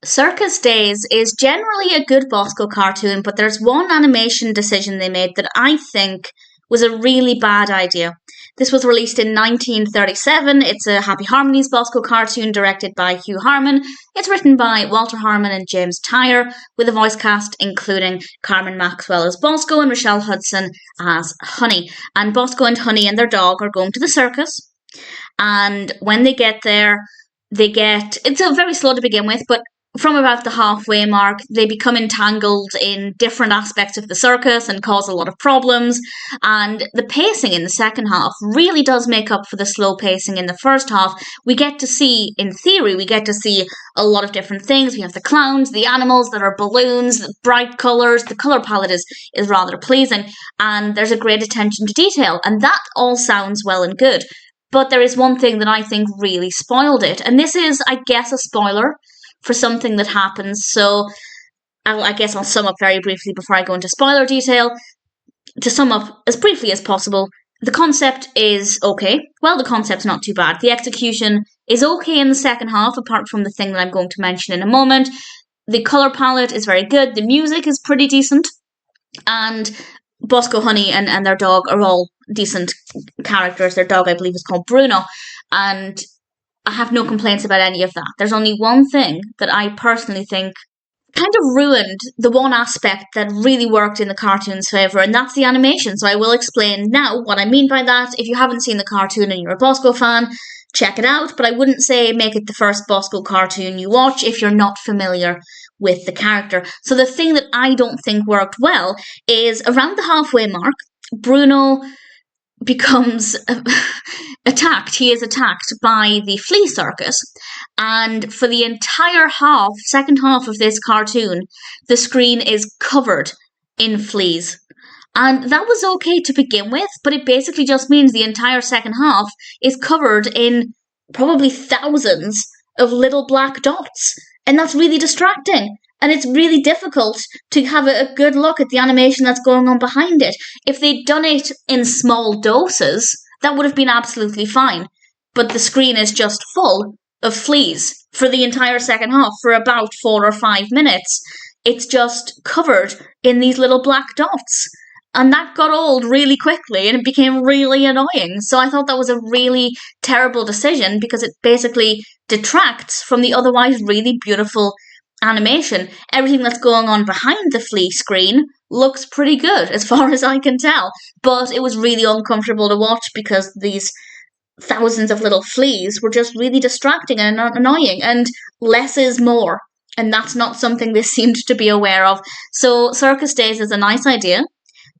Circus Daze is generally a good Bosco cartoon, but there's one animation decision they made that I think was a really bad idea. This was released in 1937. It's a Happy Harmonies Bosko cartoon directed by Hugh Harman. It's written by Walter Harman and James Tyer, with a voice cast including Carman Maxwell as Bosko and Rochelle Hudson as Honey. And Bosko and Honey and their dog are going to the circus. And when they get there, it's very slow to begin with, but from about the halfway mark, they become entangled in different aspects of the circus and cause a lot of problems. And the pacing in the second half really does make up for the slow pacing in the first half. We get to see, in theory, a lot of different things. We have the clowns, the animals that are balloons, the bright colours. The colour palette is rather pleasing. And there's a great attention to detail. And that all sounds well and good. But there is one thing that I think really spoiled it. And this is, I guess, a spoiler for something that happens. So I guess I'll sum up very briefly before I go into spoiler detail. To sum up as briefly as possible, the concept is okay. Well, the concept's not too bad. The execution is okay in the second half, apart from the thing that I'm going to mention in a moment. The colour palette is very good. The music is pretty decent. And Bosko, Honey and their dog are all decent characters. Their dog, I believe, is called Bruno. And I have no complaints about any of that. There's only one thing that I personally think kind of ruined the one aspect that really worked in the cartoon's favour, and that's the animation. So I will explain now what I mean by that. If you haven't seen the cartoon and you're a Bosko fan, check it out, but I wouldn't say make it the first Bosko cartoon you watch if you're not familiar with the character. So the thing that I don't think worked well is around the halfway mark, Bruno becomes attacked. He is attacked by the flea circus, and for the entire second half of this cartoon, the screen is covered in fleas. And that was okay to begin with, but it basically just means the entire second half is covered in probably thousands of little black dots, and that's really distracting. And it's really difficult to have a good look at the animation that's going on behind it. If they'd done it in small doses, that would have been absolutely fine. But the screen is just full of fleas for the entire second half, for about 4 or 5 minutes. It's just covered in these little black dots. And that got old really quickly and it became really annoying. So I thought that was a really terrible decision because it basically detracts from the otherwise really beautiful animation. Everything that's going on behind the flea screen looks pretty good as far as I can tell, but it was really uncomfortable to watch because these thousands of little fleas were just really distracting and annoying, and less is more, and that's not something they seemed to be aware of. So Circus Daze is a nice idea,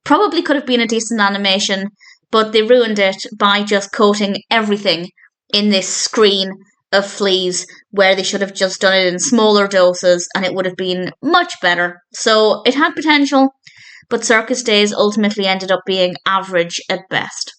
probably could have been a decent animation, but they ruined it by just coating everything in this screen of fleas, where they should have just done it in smaller doses and it would have been much better. So it had potential, but Circus Daze ultimately ended up being average at best.